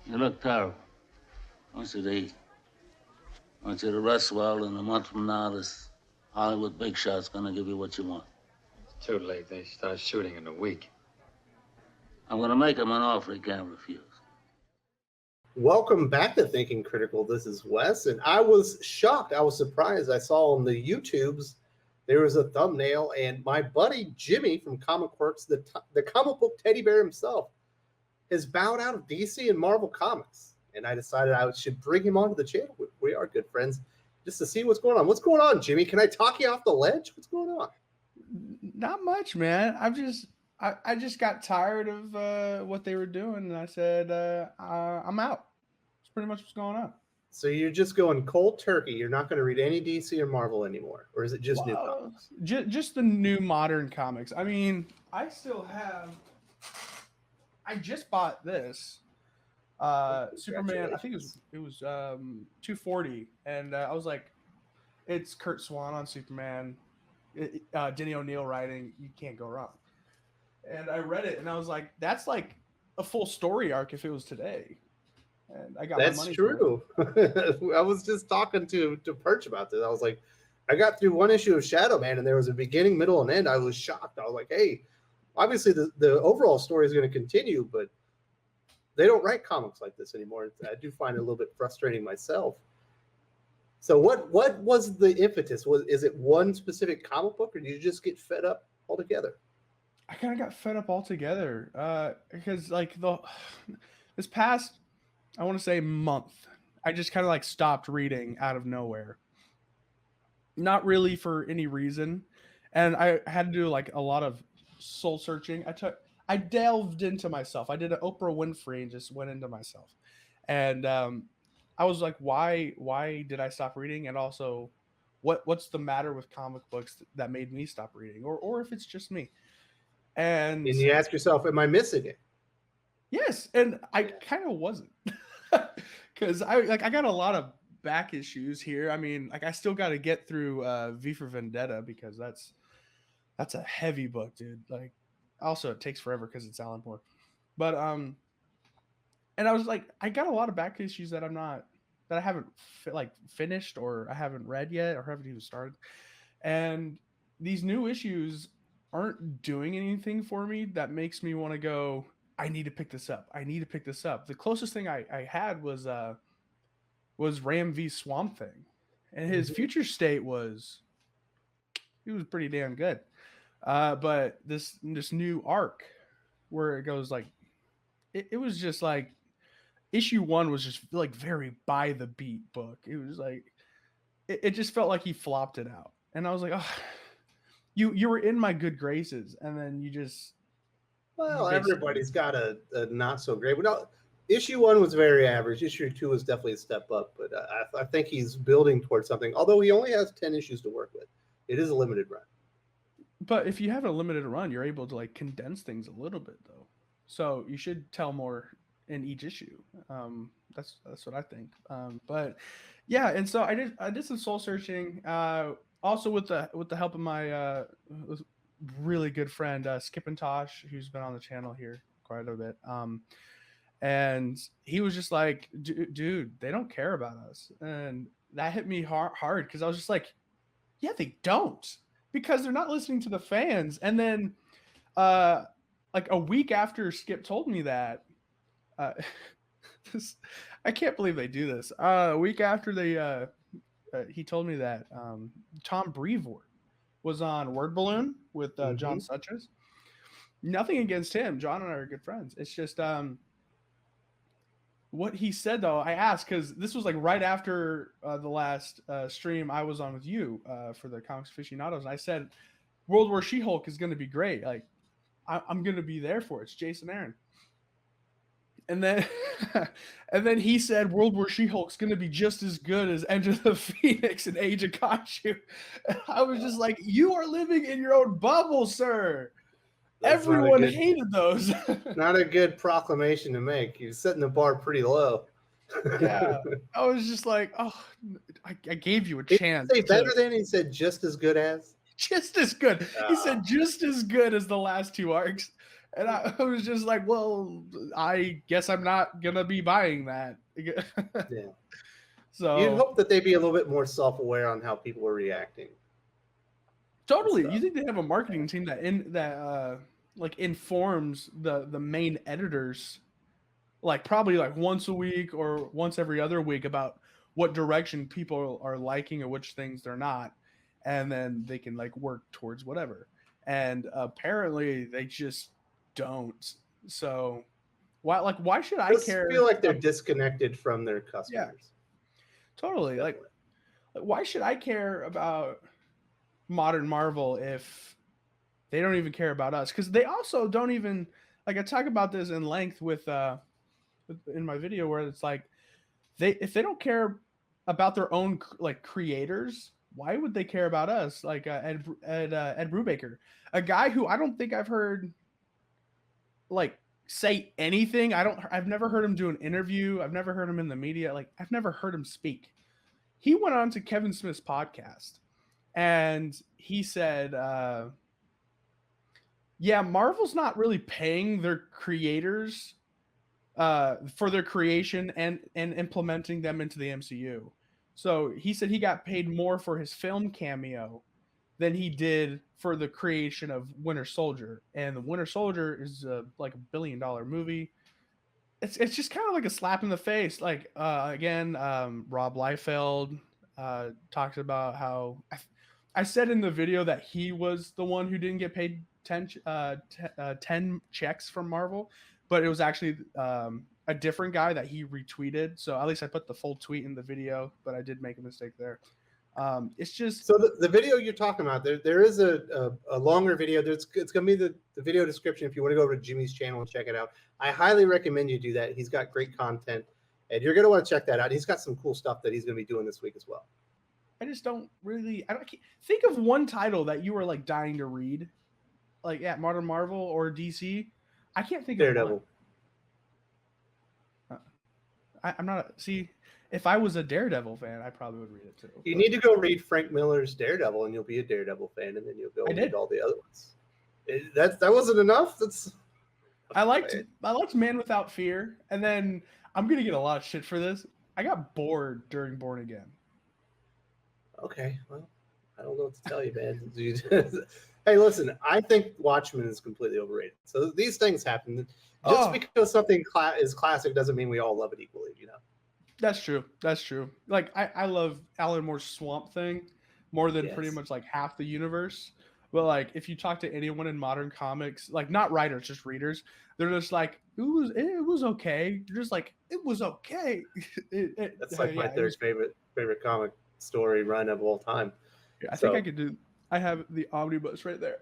You look terrible. I want you to eat. I want you to rest well, and a month from now, this Hollywood big shot's gonna give you what you want. It's too late. They start shooting in a week. I'm gonna make him an offer he can't refuse. Welcome back to Thinking Critical. This is Wes, and I was shocked. I was surprised. I saw on the YouTubes there was a thumbnail, and my buddy Jimmy from Comic Quirks, the comic book teddy bear himself, has bowed out of DC and Marvel Comics. And I decided I should bring him onto the channel. We are good friends, just to see what's going on. What's going on, Jimmy? Can I talk you off the ledge? What's going on? Not much, man. I just got tired of what they were doing, and I said I'm out. That's pretty much what's going on. So you're just going cold turkey. You're not going to read any DC or Marvel anymore, or is it just new comics? Just the new modern comics. I mean, I still have. I just bought this Superman. I think it was 240, and I was like, it's Kurt Swan on Superman. Denny O'Neil writing. You can't go wrong. And I read it, and I was like, that's like a full story arc if it was today. And I got That's my money true. I was just talking to Perch about this. I was like, I got through one issue of Shadow Man, and there was a beginning, middle, and end. I was shocked. I was like, hey, obviously the overall story is going to continue, but they don't write comics like this anymore. I do find it a little bit frustrating myself. So what was the impetus? Is it one specific comic book, or did you just get fed up altogether? I kind of got fed up altogether because like this past, I want to say month, I just kind of like stopped reading out of nowhere. Not really for any reason. And I had to do like a lot of soul searching. I delved into myself. I did an Oprah Winfrey and just went into myself. And I was like, why did I stop reading? And also what's the matter with comic books that made me stop reading? Or if it's just me. And you ask yourself, am I missing it? Yes, and I kind of wasn't. Because I got a lot of back issues here. I mean, like I still got to get through V for Vendetta because that's a heavy book, dude. Like, also it takes forever because it's Alan Moore. But and I was like, I got a lot of back issues that I haven't finished or I haven't read yet or haven't even started. And these new issues aren't doing anything for me that makes me want to go, I need to pick this up. I need to pick this up. The closest thing I had was Ram v Swamp Thing. And his future state was pretty damn good. But this new arc where it goes like it was just like issue 1 was just like very by the beat book. It was like it just felt like he flopped it out. And I was like, oh, you were in my good graces, and then you just everybody's got a not so great. But no, issue 1 was very average. Issue 2 was definitely a step up, but I think he's building towards something. Although he only has 10 issues to work with, it is a limited run. But if you have a limited run, you're able to like condense things a little bit, though. So you should tell more in each issue. That's what I think. But yeah, and so I did some soul searching. Also with the help of my really good friend Skip and Tosh, who's been on the channel here quite a bit. And he was just like, dude, they don't care about us. And that hit me hard because I was just like, yeah, they don't, because they're not listening to the fans. And then like a week after Skip told me that, I can't believe they do this. A week after he told me that Tom Brevoort was on Word Balloon with John Suches. Nothing against him. John and I are good friends. It's just what he said, though. I asked because this was like right after the last stream I was on with you for the Comics Aficionados. And I said, World War She-Hulk is going to be great. Like, I'm going to be there for it. It's Jason Aaron. And then he said World War She-Hulk's going to be just as good as Enter the Phoenix and Age of Khonshu. And I was just like, you are living in your own bubble, sir. Everyone hated those. Not a good proclamation to make. You're setting the bar pretty low. Yeah. I was just like, oh, I gave you a chance. Did he say better than? He said just as good as? Just as good. He said just as good as the last 2 arcs. And I was just like, well, I guess I'm not gonna be buying that. Yeah. You'd So hope that they'd be a little bit more self-aware on how people are reacting. totally, you stuff. think they have a marketing team like informs the main editors, like probably like once a week or once every other week about what direction people are liking or which things they're not, and then they can like work towards whatever. And apparently they just don't. So why should I I just feel care? like they're disconnected from their Yeah, customers. totally. Like Definitely. why should I care about modern Marvel if they don't even care about us? Because they also don't even like I talk about this in length with in my video where it's like if they don't care about their own like creators, why would they care about us? Like Ed Brubaker, a guy who I don't think I've heard like say anything. I've never heard him do an interview. I've never heard him in the media. Like I've never heard him speak. He went on to Kevin Smith's podcast and he said, yeah, Marvel's not really paying their creators for their creation and implementing them into the MCU. So he said he got paid more for his film cameo than he did for the creation of Winter Soldier. And the Winter Soldier is like $1 billion movie. It's just kind of like a slap in the face. Like again, Rob Liefeld talks about how I said in the video that he was the one who didn't get paid 10 checks from Marvel, but it was actually a different guy that he retweeted. So at least I put the full tweet in the video, but I did make a mistake there. It's just So the video you're talking about, there is a longer video. It's going to be the video description if you want to go over to Jimmy's channel and check it out. I highly recommend you do that. He's got great content, and you're going to want to check that out. He's got some cool stuff that he's going to be doing this week as well. I just don't really. I don't think of one title that you were like dying to read, like at Modern Marvel or DC. I can't think Daredevil. of one. I'm not. See, if I was a Daredevil fan, I probably would read it too. You need to go read Frank Miller's Daredevil, and you'll be a Daredevil fan, and then you'll go read all the other ones. That wasn't enough. I liked Man Without Fear, and then I'm gonna get a lot of shit for this. I got bored during Born Again. Okay, well, I don't know what to tell you, man. Hey, listen, I think Watchmen is completely overrated. So these things happen. Just because something is classic doesn't mean we all love it equally, you know? That's true. That's true. Like, I love Alan Moore's Swamp Thing more than pretty much like half the universe. But like, if you talk to anyone in modern comics, like not writers, just readers, they're just like, it was okay. You're just like, it was okay. That's like my third favorite comic story run of all time. Yeah, I think I could do. I have the omnibus right there.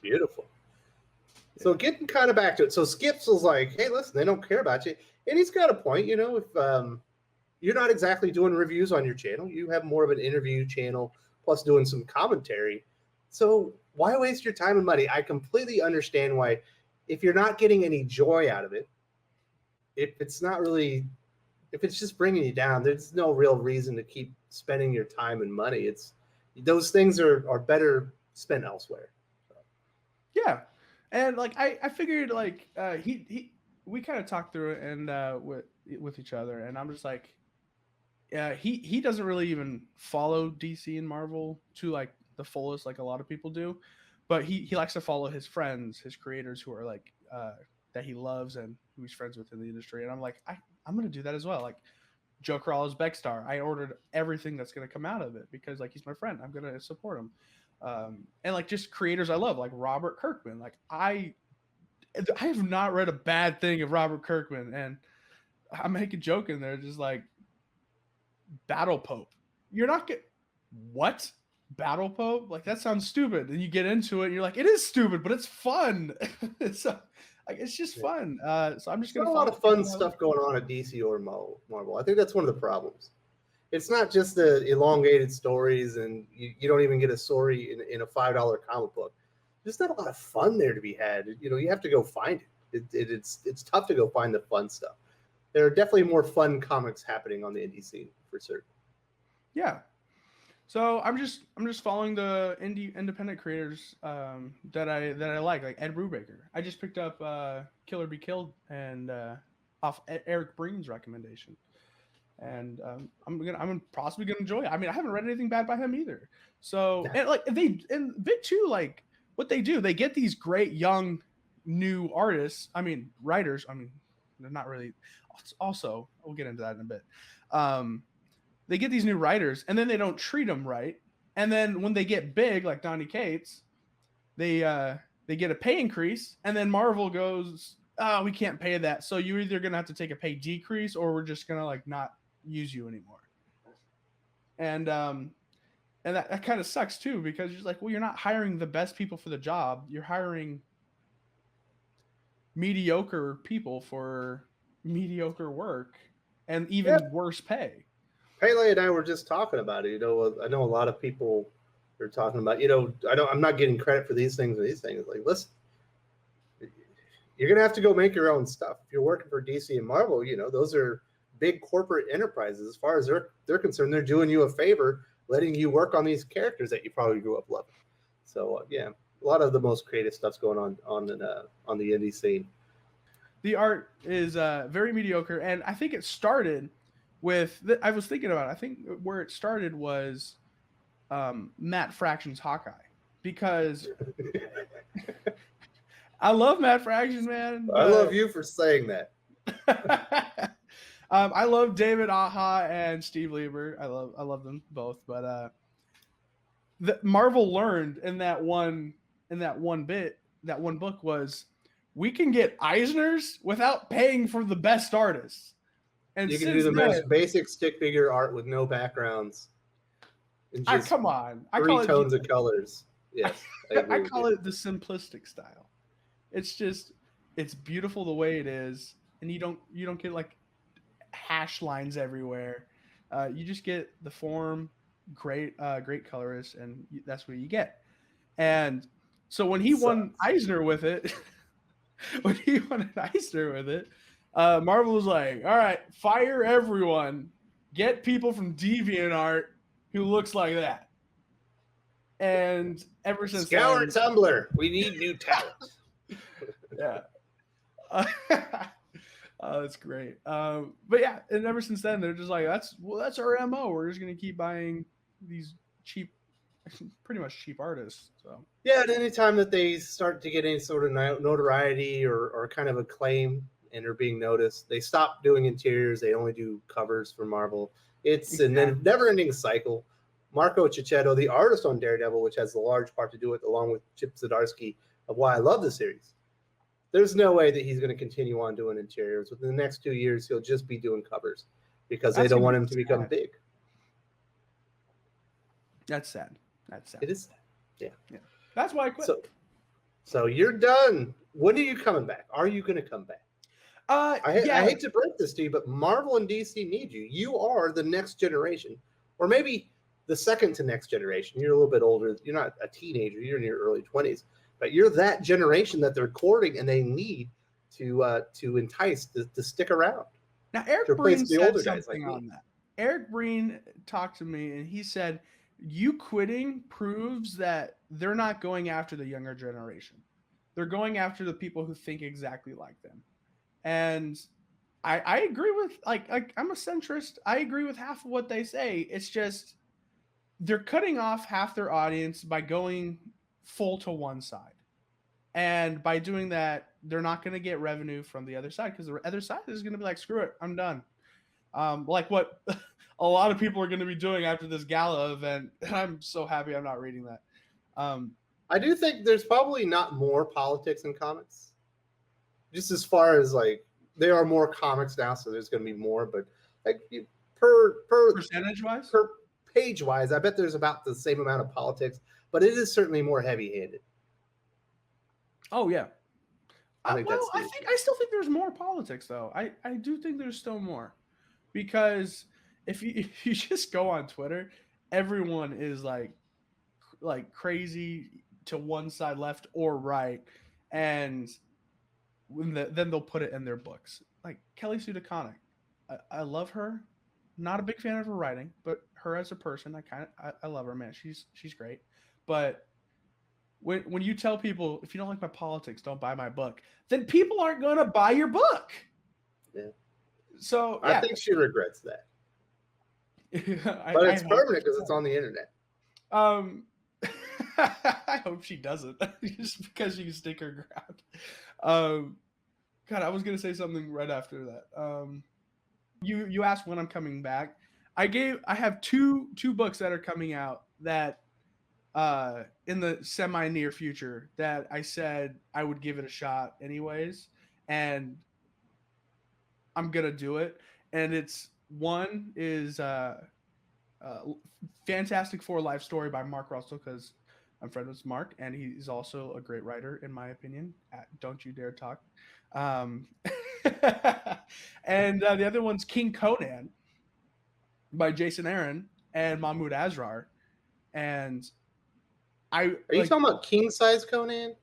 Beautiful. So getting kind of back to it. So Skips was like, hey, listen, they don't care about you. And he's got a point, you know, if you're not exactly doing reviews on your channel, you have more of an interview channel plus doing some commentary. So why waste your time and money? I completely understand why, if you're not getting any joy out of it, if it's just bringing you down, there's no real reason to keep spending your time and money. Those things are better spent elsewhere. So. Yeah. And like, I figured like, we kind of talked through it and with each other, and I'm just like, he doesn't really even follow DC and Marvel to like the fullest, like a lot of people do, but he likes to follow his friends, his creators who are like that he loves and who he's friends with in the industry. And I'm like, I'm gonna do that as well. Like Joe Corrales Beckstar, I ordered everything that's gonna come out of it because like he's my friend. I'm gonna support him. And like just creators I love, like Robert Kirkman. Like I have not read a bad thing of Robert Kirkman, and I make a joke in there, just like Battle Pope. You're not what? Battle Pope? Like that sounds stupid. And you get into it, and you're like, it is stupid, but it's fun. So like it's just fun. So I'm just gonna. There's a lot of fun stuff going on at DC or Marvel. I think that's one of the problems. It's not just the elongated stories, and you don't even get a story in a $5 comic book. There's not a lot of fun there to be had. You know, you have to go find it. It's tough to go find the fun stuff. There are definitely more fun comics happening on the indie scene for certain. Yeah. So I'm just following the independent creators that I like Ed Brubaker. I just picked up Kill or Be Killed and off Eric Breen's recommendation, and I'm possibly gonna enjoy it. I mean, I haven't read anything bad by him either. So and like Big Two, like what they do, they get these great young new artists. I mean, writers. I mean, they're not really. Also, we'll get into that in a bit. They get these new writers, and then they don't treat them right. And then when they get big, like Donny Cates, they get a pay increase, and then Marvel goes, "Oh, we can't pay that. So you're either gonna have to take a pay decrease, or we're just gonna like not use you anymore." And that kind of sucks too, because you're like, well, you're not hiring the best people for the job. You're hiring mediocre people for mediocre work and even worse pay. Pele and I were just talking about it. You know, I know a lot of people are talking about. You know, I'm not getting credit for these things or these things. Like, listen, you're gonna have to go make your own stuff. If you're working for DC and Marvel, you know, those are big corporate enterprises. As far as they're concerned, they're doing you a favor, letting you work on these characters that you probably grew up loving. So yeah, a lot of the most creative stuff's going on the indie scene. The art is very mediocre, and I think it started with. I was thinking about it. I think where it started was Matt Fraction's Hawkeye, because I love Matt Fraction, man. I love you for saying that. I love David Aja and Steve Lieber. I love them both, but the Marvel learned in that one book was, we can get Eisners without paying for the best artists. And you can do the most basic stick figure art with no backgrounds. And just come on. three tones of colors. Yes. I call it the simplistic style. It's beautiful the way it is. And you don't get like hash lines everywhere. You just get the form, great colorist, and that's what you get. And so when he won Eisner with it, Marvel was like, all right, fire everyone, get people from DeviantArt who looks like that. And ever since Scour Tumblr, we need new talent. Yeah. Oh, that's great. But yeah, and ever since then, they're just like, that's our MO. We're just gonna keep buying these pretty much cheap artists. So yeah, at any time that they start to get any sort of notoriety or kind of acclaim and are being noticed, they stop doing interiors. They only do covers for Marvel. It's a never-ending cycle. Marco Cicchetto, the artist on Daredevil, which has a large part to do with, along with Chip Zdarsky, of why I love the series. There's no way that he's going to continue on doing interiors. Within the next 2 years, he'll just be doing covers because they don't want him to become big. That's sad. It is sad. Yeah. That's why I quit. So you're done. When are you coming back? Are you going to come back? I hate to break this to you, but Marvel and DC need you. You are the next generation, or maybe the second to next generation. You're a little bit older. You're not a teenager. You're in your early 20s. But you're that generation that they're courting, and they need to entice to stick around. Now, Eric Breen said something on that. Eric Breen talked to me, and he said, you quitting proves that they're not going after the younger generation. They're going after the people who think exactly like them. And I agree with, like I'm a centrist. I agree with half of what they say. It's just they're cutting off half their audience by going full to one side. And by doing that, they're not going to get revenue from the other side, because the other side is going to be like, screw it, I'm done. Like what a lot of people are going to be doing after this gala event. I'm so happy I'm not reading that. I do think there's probably not more politics in comics. Just as far as like, there are more comics now, so there's going to be more, but like per percentage wise, per page wise, I bet there's about the same amount of politics, but it is certainly more heavy handed. Oh yeah. I still think there's more politics though. I do think there's still more, because if you just go on Twitter, everyone is like crazy to one side, left or right, and then they'll put it in their books. Like Kelly Sue DeConnick, I love her, Not a big fan of her writing, but her as a person, I love her, man. She's great. But when you tell people if you don't like my politics, don't buy my book, then people aren't going to buy your book. Yeah. So I think she regrets that. But it's permanent because it's on the internet. I hope she doesn't, just because she can stick her ground. God, I was gonna say something right after that. You asked when I'm coming back. I have two books that are coming out that in the semi near future that I said I would give it a shot anyways, and I'm gonna do it. And it's one is Fantastic Four Life Story by Mark Russell, because I'm friends with Mark, and he's also a great writer, in my opinion. Don't you dare talk. And the other one's King Conan by Jason Aaron and Mahmoud Asrar. And Are you talking about King Size Conan?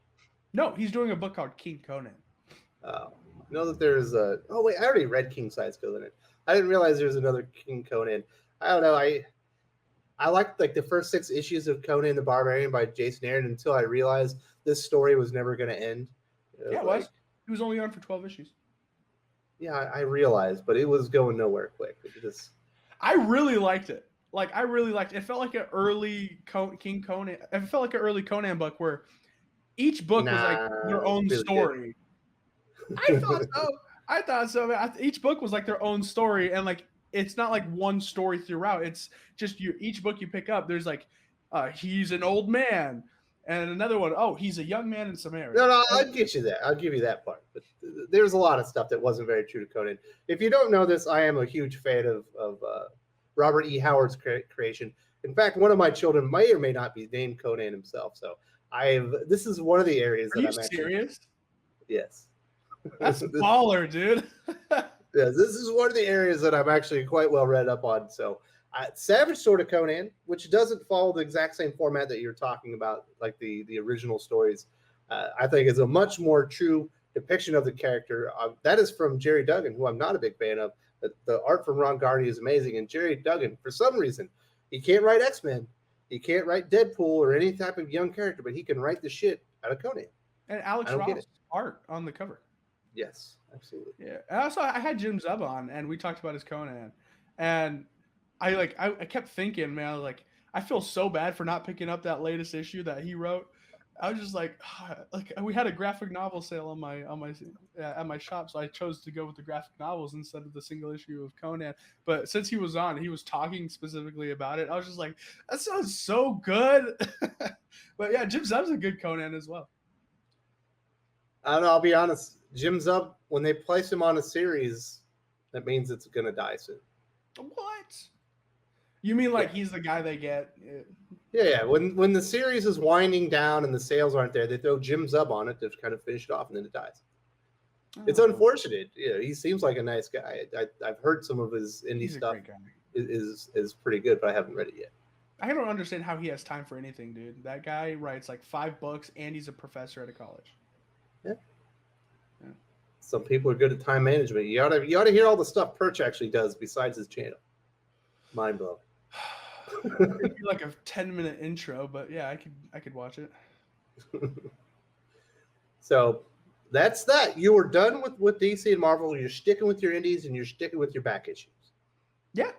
No, he's doing a book called King Conan. Oh, I know that there's a. Oh wait, I already read King Size Conan. I didn't realize there's another King Conan. I don't know. I liked like the first 6 issues of Conan the Barbarian by Jason Aaron until I realized this story was never going to end. Yeah, it was. It was only on for 12 issues. Yeah, I realized, but it was going nowhere quick. I really liked it. Like, I really liked it. It felt like an early King Conan. It felt like an early Conan book where each book was like their own really story. I thought so. Each book was like their own story, and like it's not like one story throughout. It's just each book you pick up. There's like, he's an old man, and another one, oh, he's a young man in Samaria. No, I'll get you that. I'll give you that part. But there's a lot of stuff that wasn't very true to Conan. If you don't know this, I am a huge fan of Robert E. Howard's creation. In fact, one of my children may or may not be named Conan himself. So this is one of the areas that I'm actually serious. Yes. That's baller, dude. Yeah, this is one of the areas that I'm actually quite well read up on. So, Savage Sword of Conan, which doesn't follow the exact same format that you're talking about, like the original stories, I think is a much more true depiction of the character. That is from Jerry Duggan, who I'm not a big fan of. The art from Ron Garney is amazing, and Jerry Duggan, for some reason, he can't write X-Men, he can't write Deadpool or any type of young character, but he can write the shit out of Conan. And Alex Ross art on the cover. Yes, absolutely. Yeah. And also, I had Jim Zub on, and we talked about his Conan, and I kept thinking, man, like I feel so bad for not picking up that latest issue that he wrote. I was just like we had a graphic novel sale at my shop, so I chose to go with the graphic novels instead of the single issue of Conan. But since he was on, he was talking specifically about it. I was just like, that sounds so good. But yeah, Jim Zub's a good Conan as well. I don't know. I'll be honest. Jim Zub, when they place him on a series, that means it's going to die soon. What? You mean like he's the guy they get? Yeah. When the series is winding down and the sales aren't there, they throw Jim Zub on it to kind of finish it off, and then it dies. Oh. It's unfortunate. Yeah, he seems like a nice guy. I've heard some of his indie stuff is pretty good, but I haven't read it yet. I don't understand how he has time for anything, dude. That guy writes like 5 books, and he's a professor at a college. Yeah. Some people are good at time management. You ought to hear all the stuff Perch actually does besides his channel. Mind blowing. It'd be like a 10-minute intro, but yeah, I could watch it. So that's that. You were done with DC and Marvel. You're sticking with your indies and you're sticking with your back issues. Yeah.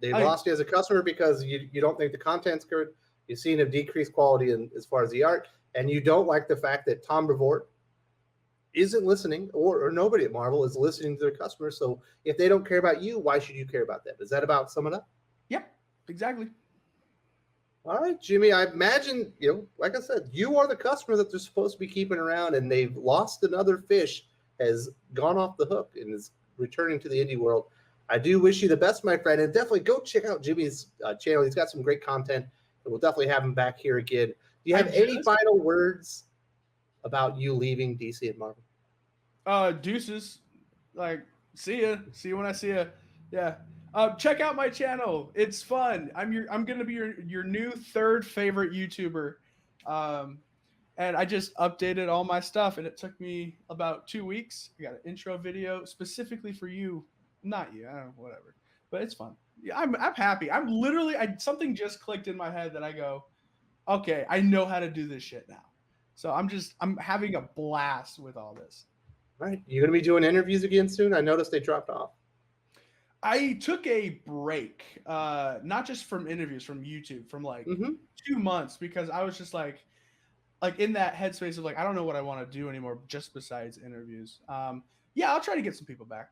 They lost you as a customer because you don't think the content's good. You've seen a decreased quality as far as the art, and you don't like the fact that Tom Brevoort isn't listening, or nobody at Marvel is listening to their customers. So if they don't care about you, why should you care about them? Is that about sum it up? Yep, exactly. All right, Jimmy, I imagine, like I said, you are the customer that they're supposed to be keeping around, and they've lost another fish, has gone off the hook, and is returning to the indie world. I do wish you the best, my friend, and definitely go check out Jimmy's channel. He's got some great content, and we'll definitely have him back here again. Do you have any final words about you leaving DC and Marvel? Deuces. Like, see you when I see you. Yeah. Check out my channel. It's fun. I'm gonna be your new 3rd favorite YouTuber. And I just updated all my stuff, and it took me about 2 weeks. I got an intro video specifically for you. Not you, I don't know, whatever. but it's fun. Yeah, I'm happy. I'm literally something just clicked in my head that I go, okay, I know how to do this shit now. So I'm having a blast with all this. All right. You going to be doing interviews again soon? I noticed they dropped off. I took a break, not just from interviews, from YouTube, from like 2 months, because I was just like in that headspace of like, I don't know what I want to do anymore, just besides interviews. Yeah, I'll try to get some people back.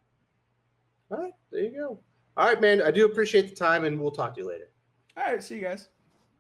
All right. There you go. All right, man. I do appreciate the time, and we'll talk to you later. All right. See you guys.